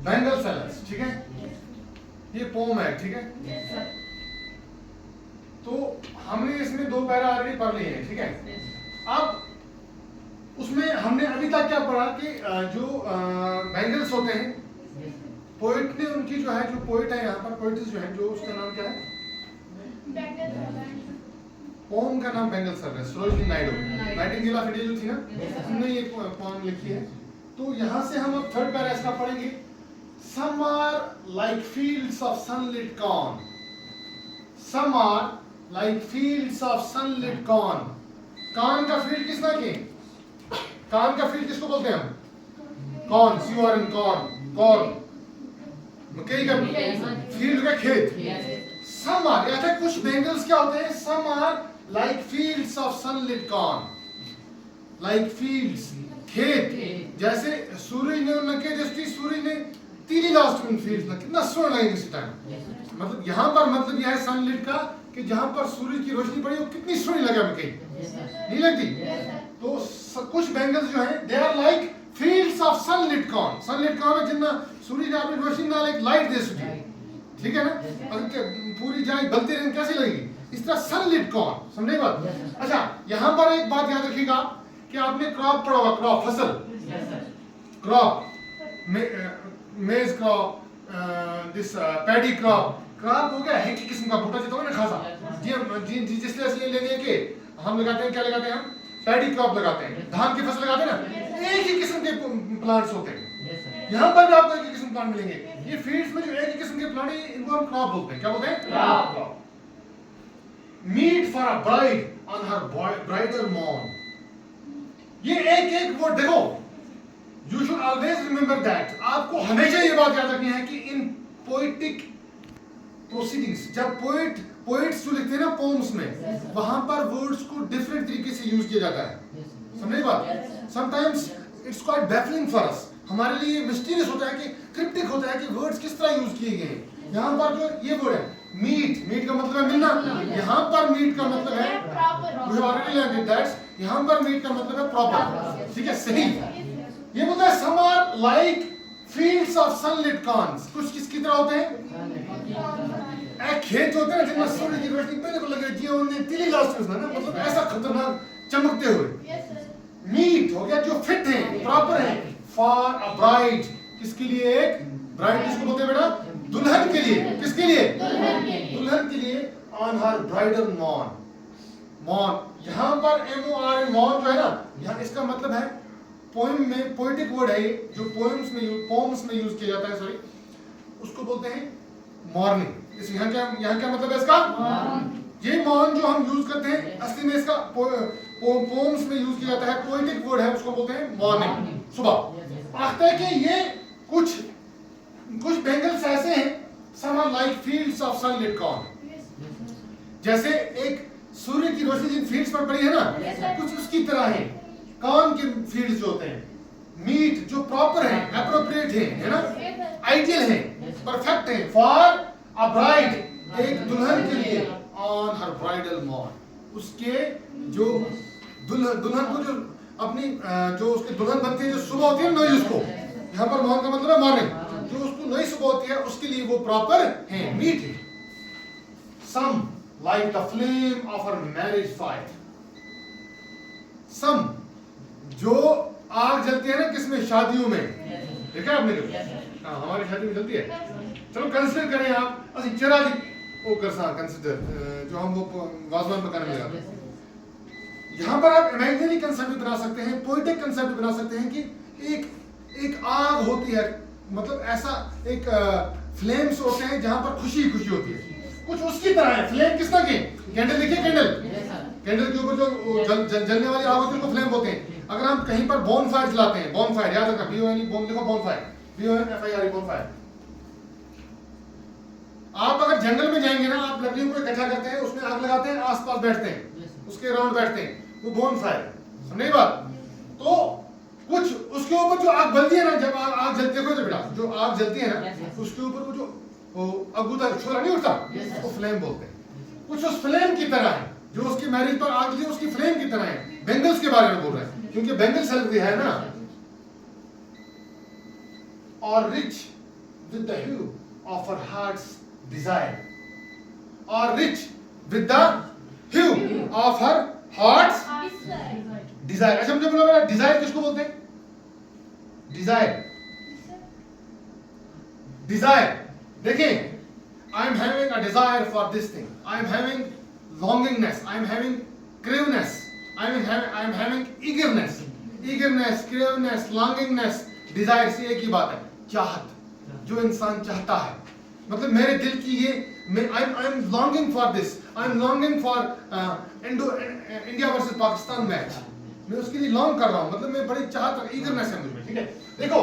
Bangle sellers, ठीक है, ये पोम है, ठीक है। तो हमने इसमें 2 पैरा ऑलरेडी पढ़ लिए हैं, ठीक है। अब उसमें हमने अभी तक क्या पढ़ा कि जो बैंगल्स होते हैं, पोइट ने उनकी जो है, जो पोइट है यहाँ पर, पोइट्स जो है, जो उसका नाम क्या है, पोम का नाम बैंगल सर है, Sarojini Naidu, Nightingale of India जो थी ना, उन्होंने ये पोम लिखी है। तो यहाँ से हम अब थर्ड पैरा इसका पढ़ेंगे। Some are like fields of sunlit corn. Some are like fields of sunlit corn. Corn का फील्ड किस तरह के? कॉर्न का फील्ड किसको बोलते हैं हम? कॉर्न, C-O-R-N, कॉर्न, कॉर्न, मकई का फील्ड का खेत। Some are, या फिर कुछ बैंगल्स क्या होते हैं? Some are like fields of sunlit corn. Like fields, खेत, जैसे सूरज ने नके जैसी सूरज ने तीली लास्ट में फील्ड ना, कितना सोना लगेगा इसी टाइम। मतलब यहाँ पर मतलब यह है सनलिट का कि जहाँ पर सूरज की रोशनी पड़ी वो कितनी सोनी लगे मकई, नहीं लगती? तो कुछ बैंगल्स जो हैं they are like fields of sunlit corn. Sunlit corn में जितना सूरज ने अपनी रोशनी ना एक लाइट दे सके, ठीक है ना, अगर पूरी जाए बलती रहेगी कैसी लगेगी, इस तरह सनलिट कॉर्न, समझे बात? अच्छा, यहाँ पर एक बात याद रखिएगा कि आपने क्रॉप पढ़ा होगा, क्रॉप फसल, क्रॉप, मेज crop, this paddy crop. Crop हो गया है कि किस्म का बूटा जितना ना खासा जी जिसलिए असली लेंगे कि हम लगाते हैं, क्या लगाते हैं हम? पैडी क्रॉप लगाते हैं, धान की फसल लगाते हैं ना, एक ही किस्म के प्लांट्स होते हैं। यहाँ पर भी आपको एक ही किस्म प्लांट मिलेंगे। ये फील्ड्स में जो एक ही किस्म के प्लांट है इनको हम क्रॉप बोलते हैं। क्या बोलते हैं? Crop. Meet for a bride on her bridal morn. ये एक वर्ड देखो, You should always remember that. आपको हमेशा ये बात याद रखनी है कि इन पोइटिक प्रोसीडिंग्स, जब पोइट्स जो लिखते हैं ना पोम्स में, वहां पर वर्ड्स को डिफरेंट तरीके से यूज किया जाता है, समझे बात? Sometimes it's quite baffling for us, हमारे लिए मिस्टीरियस होता है कि क्रिप्टिक होता है कि वर्ड्स किस तरह यूज किए गए हैं। यहाँ पर जो ये वर्ड है मीट, मीट का मतलब है मिलना, यहाँ पर मीट का मतलब है यहाँ पर मीट का मतलब है प्रॉपर, ठीक है, सही। ये बोलता है some are like fields of sunlit corn। कुछ किसकी तरह होते हैं? एक खेत होते हैं जिनमें सूरज की रोशनी पहले को लगे, जी उन्हें तीली लास्ट में ना, मतलब ऐसा खतरनाक चमकते हुए। मीट हो गया जो फिट है, प्रॉपर है, फॉर अ ब्राइड, किसके लिए? एक ब्राइड किसको बोलते हैं बेटा? दुल्हन के लिए। किसके लिए? दुल्हन के लिए। On her bridal morn, morn यहाँ पर MORN मॉर्न जो है ना, यहाँ इसका मतलब है पोएम में, पोएटिक वर्ड है ये जो पोएम्स में यूज किया जाता है, सॉरी, उसको बोलते हैं मॉर्निंग। इस यहाँ क्या मतलब है इसका? ये मॉर्न जो हम यूज करते हैं असली में इसका पोएम्स में यूज किया जाता है, पोएटिक वर्ड है, उसको बोलते हैं मॉर्निंग, सुबह। कहते हैं कि ये कुछ बैंगल्स ऐसे हैं, some are like fields of sunlit corn, जैसे एक सूर्य की रोशनी जिन फील्ड्स पर पड़ी है ना, कुछ उसकी तरह है कॉर्न के फील्ड्स जो होते हैं। मीट जो प्रॉपर है, एप्रोप्रिएट है ना, आइडियल है, परफेक्ट है, फॉर अ ब्राइड, एक दुल्हन के लिए, ऑन हर ब्राइडल मॉर्न, उसके जो दुल्हन को जो अपनी जो उसकी दुल्हन बनती है, जो सुबह होती है नई, उसको यहाँ पर मॉर्न का मतलब है मॉर्निंग, जो उसको नई सुबह होती है उसके लिए वो प्रॉपर है, मीट है। Some like the flame of her marriage fire. Some जो आग जलती है ना, किसमें? शादियों में, देखा आपने? हाँ, हमारी शादी में जलती है। चलो कंसिडर करें आप, असि चरा दी वो कर सा कंसिडर जो हम वो वाजवान पकाने में लगाते हैं। यहाँ पर आप इमेजिनरी कंसेप्ट भी बना सकते हैं, पोएटिक कंसेप्ट भी बना सकते हैं कि एक आग होती है, मतलब ऐसा एक फ्लेम्स होते हैं जहाँ पर खुशी खुशी होती है, कुछ उसकी तरह है। फ्लेम किस तरह की? कैंडल देखिए, कैंडल के ऊपर जो जलने वाली आग होती है उसको फ्लेम बोलते हैं। अगर हम कहीं पर बोन फायर चलाते हैं, बोन फायर याद रखना, BON बोन लिखो, bone fire, BONFIRE, bone fire. आप अगर जंगल में जाएंगे ना, आप लकड़ियों को इकट्ठा करते हैं, उसमें आग लगाते हैं, आसपास बैठते हैं, उसके अराउंड बैठते हैं, वो बोन फायर, समझे बात? तो कुछ उसके ऊपर जो आग बलती है ना, जब आग जलती है बेटा, जो आग जलती है ना, उसके ऊपर वो जो अगूता छोरा नहीं उठता, उसको फ्लेम बोलते हैं। कुछ उस फ्लेम की तरह है, जो उसकी मैरिज पर आग लगी उसकी फ्लेम की तरह है। बैंगल्स के बारे में बोल रहे हैं, क्योंकि बैंगल सेल है ना। और rich with the hue of her heart's desire, or rich with the hue of her heart's desire. अच्छा मुझे बोलो बेटा, डिजायर किसको बोलते हैं? डिजायर, डिजायर देखिए, I am having a desire for this thing, I am having longingness, I am having craveness, I am having eagerness, craveness, longingness, desire से एक ही बात है, चाहत, जो इंसान चाहता है, मतलब मेरे दिल की ये, I am longing for this, I am longing for India versus Pakistan match, मैं उसके लिए लॉन्ग कर रहा हूँ, मतलब मैं बड़ी चाहत, eagerness है मुझे, ठीक है? देखो,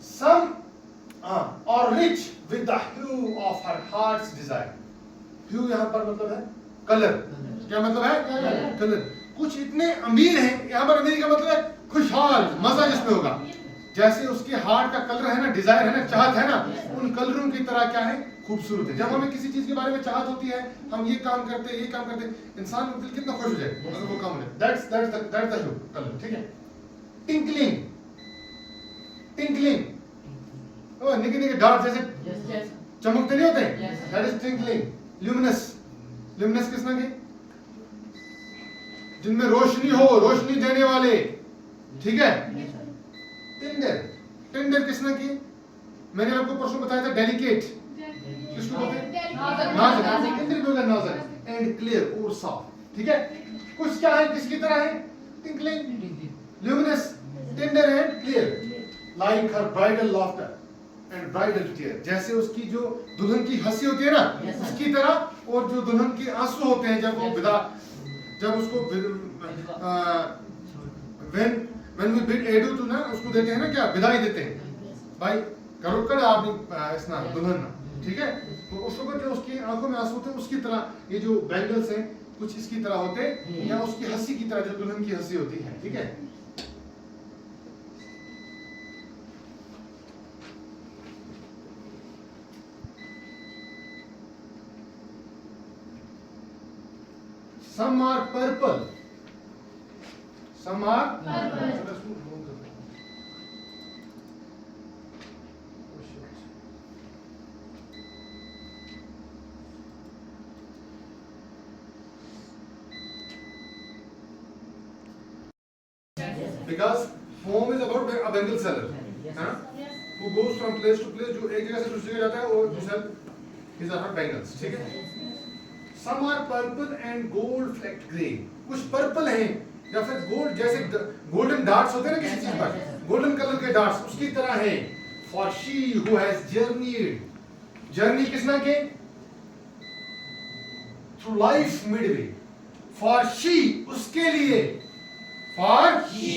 some or rich with the hue of her heart's desire. Hue यहाँ पर मतलब है कलर, क्या मतलब है? कलर। कुछ इतने अमीर हैं, यहाँ पर अमीर का मतलब है खुशहाल, मजा जिसमें होगा, जैसे उसके हार्ट का कलर है ना, डिजायर है ना, चाहत है ना, उन कलरों की तरह क्या है? खूबसूरत है। जब हमें किसी चीज के बारे में चाहत होती है, हम ये काम करते हैं, ये काम करते हैं, इंसान का दिल कितना खुश हो जाए अगर वो काम हो जाए। That's the hue, कलर, ठीक है? Tinkling, निके निके डार्ट जैसे चमकते नहीं होते? That is twinkling. Luminous Kisna की? जिनमें रोशनी हो, रोशनी देने वाले, ठीक है? टेंडर किसना की? मैंने आपको परसों बताया था डेलिकेट, किसको बोलते हैं? नाजुक, टेंडर बोलते हैं नाजुक, एंड क्लियर और साफ, ठीक है? कुछ क्या है, किसकी तरह है? Tinkling, luminous, tender and clear, like her bridal laughter and bridal tear, जैसे उसकी जो दुल्हन की हंसी होती है ना, उसकी तरह, और जो दुल्हन के आंसू होते हैं जब वो विदा, जब उसको when we bid adieu to ना, उसको देते हैं ना, क्या विदाई देते हैं भाई, करो कर आप इस ना दुल्हन ना, ठीक है? तो उस वक्त जो उसकी आंखों में आंसू होते हैं, उसकी तरह ये जो बैंगल्स हैं कुछ इसकी तरह होते हैं, या उसकी हंसी की तरह, जो दुल्हन की हंसी होती है, ठीक है? Some are purple. Some are purple. Because poem is about a bangle seller, है ना? Who goes from place to place, जो एक जगह से दूसरी जगह जाता है, और sell his or her bangles, ठीक है? Some are purple and gold flecked grey. कुछ पर्पल हैं या फिर गोल्ड, जैसे गोल्डन डार्ट्स होते हैं ना किसी चीज पर, गोल्डन कलर के डार्ट्स उसकी तरह है। For she who has journeyed, journey Kisna के? Through life midway. For she, उसके लिए, for she,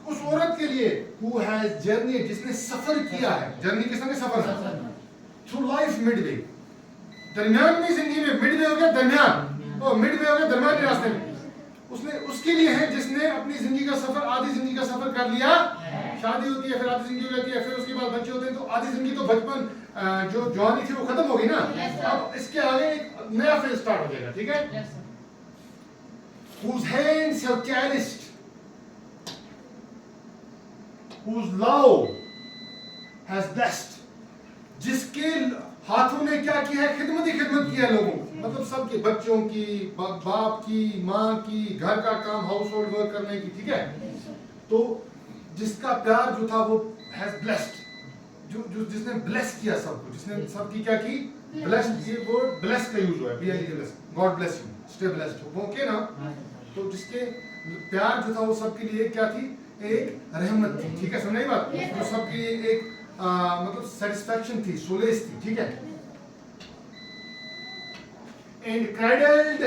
उस औरत के लिए, who has journeyed, जिसने सफर किया है, जर्नी किसना के? सफर, through life midway, दरमियान में जिंदगी में, मिडवे हो गया दरमियान, और मिडवे हो गया दरमियान के रास्ते में, उसने, उसके लिए है जिसने अपनी जिंदगी का सफर, आधी जिंदगी का सफर कर लिया, शादी होती है, फिर आधी जिंदगी हो जाती है, फिर उसके बाद बच्चे होते हैं, तो आधी जिंदगी तो बचपन, जो जवानी थी वो खत्म हो गई ना, अब इसके आगे एक नया फेज स्टार्ट हो जाएगा, ठीक है? Whose hands have calloused, whose love has blessed, जिसके हाथों ने क्या किया है? खिदमत की है लोगों, मतलब सबके, बच्चों की, बाप की, माँ की, घर का काम, हाउस होल्ड वर्क करने की, ठीक है? तो जिसका प्यार जो था वो हैज ब्लेस्ड, जो जिसने ब्लेस किया सबको, जिसने सबकी क्या की? ब्लेस्ड, ये वर्ड ब्लेस का यूज हुआ है, BLESS, God bless you, stay blessed, वो ओके ना? तो जिसके प्यार जो था वो सबके लिए क्या थी? एक रहमत थी, ठीक है? समझ नहीं बात? तो सबके लिए एक मतलब सेटिस्फैक्शन थी, सोलेस थी, ठीक है? And cradled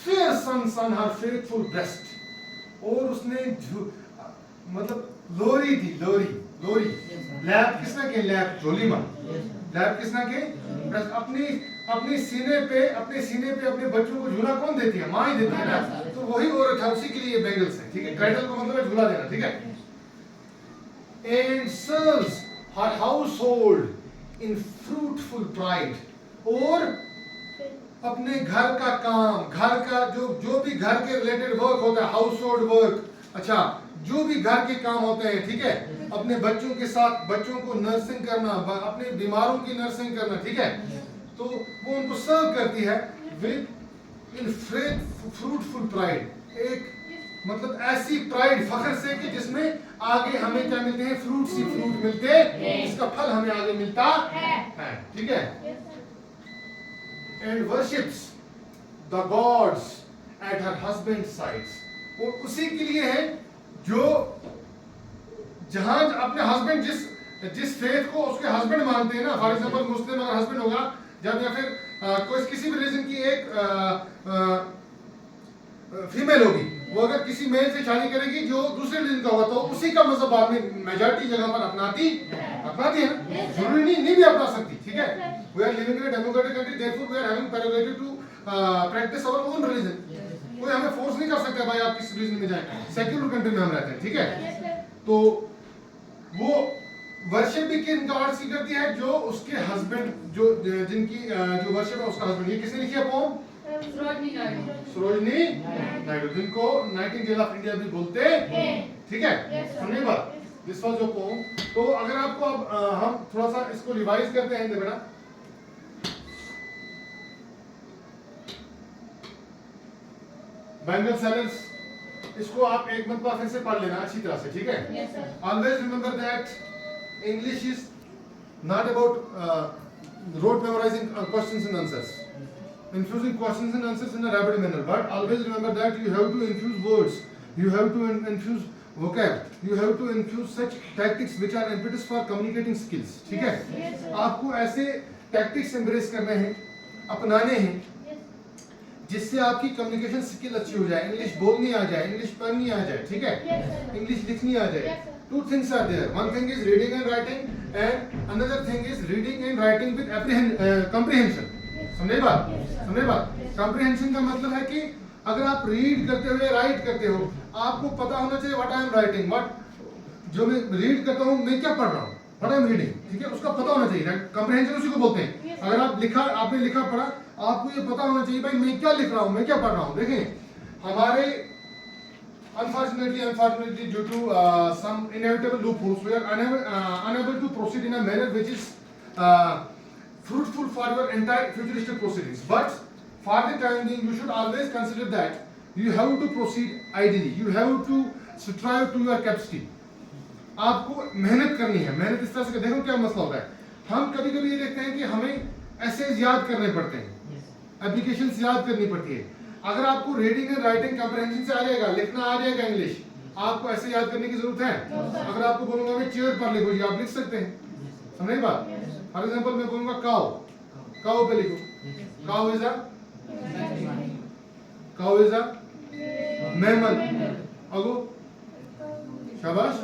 fair sons on her faithful breast, और उसने मतलब लोरी दी, लोरी, लैब किसना के? लैब झोली में, लैब किसना के? अपने सीने पे अपने बच्चों को झूला कौन देती है? माँ ही देती है ना, तो वही औरत है, उसी के लिए ये बैंगल्स है, ठीक है? क्रैडल को मतलब है झूला देना, ठीक है? And serves her household in fruitful pride, और अपने घर का काम, घर का जो भी घर के रिलेटेड वर्क होता है, हाउस होल्ड वर्क, अच्छा, जो भी घर के काम होते हैं, ठीक है? अपने बच्चों के साथ बच्चों को नर्सिंग करना, अपने बीमारों की नर्सिंग करना, ठीक है, तो वो उनको सर्व करती है विद इन फ्रूटफुल प्राइड, एक मतलब ऐसी प्राइड, फख्र से कि जिसमें आगे हमें क्या मिलते हैं, फ्रूट मिलते हैं, इसका फल हमें आगे मिलता है, ठीक है। And worships the gods at her husband sides, वो उसी के लिए है जो जहां अपने हस्बैंड जिस फेथ को उसके हस्बैंड मानते हैं ना, फॉर एग्जांपल मुस्लिम अगर हस्बैंड होगा जब, या फिर कोई किसी भी रिलीजन की एक फीमेल होगी, वो अगर किसी मेल से शादी करेगी जो दूसरे रिलीजन का होगा, तो उसी का मजहब बाद में मेजॉरिटी जगह पर अपनाती है ना, जरूरी नहीं भी अपना सकती, ठीक है। We are living in a democratic country, therefore we are having prerogative to practice our own religion. कोई हमें फोर्स नहीं कर सकता भाई आप किस रिलीजन में जाएं, सेक्युलर कंट्री में हम रहते हैं, ठीक है। तो वो वर्शिप भी किन गॉड्स की करती है, जो उसके हस्बैंड, जो जिनकी जो वर्शिप है उसका हस्बैंड। ये किसने लिखी है पोम? सरोजनी नायडू, जिनको नाइटिंगेल ऑफ इंडिया भी बोलते हैं, ठीक है। सुनिए बात, दिस वाज योर पोम। तो अगर आपको अब हम थोड़ा सा इसको रिवाइज करते हैं बेटा, बैंगल सेलर्स, इसको आप एक मरतबा फिर से पढ़ लेना अच्छी तरह से, ठीक है। Always remember that English is not about rote memorising questions and answers, infusing questions and answers in a rapid manner, but always remember that you have to infuse words, you have to infuse vocab, you have to infuse such tactics which are impetus for communicating skills, ठीक है। आपको ऐसे tactics embrace करने हैं, अपनाने हैं, जिससे आपकी कम्युनिकेशन स्किल अच्छी हो जाए, इंग्लिश बोलनी आ जाए, इंग्लिश पढ़नी आ जाए, ठीक है, इंग्लिश लिखनी आ जाए। Two things are there, one thing is reading and writing and another thing is reading and writing with comprehension। समझे बात? कॉम्प्रिहेंशन का मतलब है कि अगर आप रीड करते हुए राइट करते हो, आपको पता होना चाहिए what I am writing, what जो मैं रीड करता हूँ मैं क्या पढ़ रहा हूँ, व्हाट आई एम रीडिंग, ठीक है, उसका पता होना चाहिए। कॉम्प्रिहेंशन उसी को बोलते हैं। अगर आपने लिखा पढ़ा, आपको ये पता होना चाहिए भाई मैं क्या लिख रहा हूँ, मैं क्या पढ़ रहा हूँ। देखें हमारे unfortunately due to some inevitable loopholes we are unable to proceed in a manner which is fruitful for your entire futuristic proceedings, but for the time being you should always consider that you have to proceed ideally, you have to strive to your capacity। आपको मेहनत करनी है। मेहनत इस तरह से, देखो क्या मसला होता है, हम कभी कभी ये देखते हैं कि हमें एसेज याद करने पड़ते हैं, एप्लीकेशंस याद करनी पड़ती है। अगर आपको रीडिंग एंड राइटिंग कॉम्प्रिहेंशन से आ जाएगा, लिखना आ जाएगा इंग्लिश, आपको ऐसे याद करने की जरूरत है? अगर आपको बोलूंगा मैं चेयर पर लिखो, आप लिख सकते हैं, समझे बात। फॉर एग्जांपल मैं बोलूंगा काउ पे लिखो, काउ इज अ मैमल, अगो शाबाश,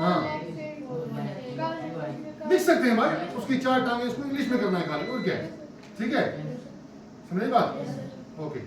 हाँ लिख सकते हैं भाई, उसकी 4 टांगे, उसको इंग्लिश में करना है खाली, और क्या है, ठीक है, समझे बात। ओके।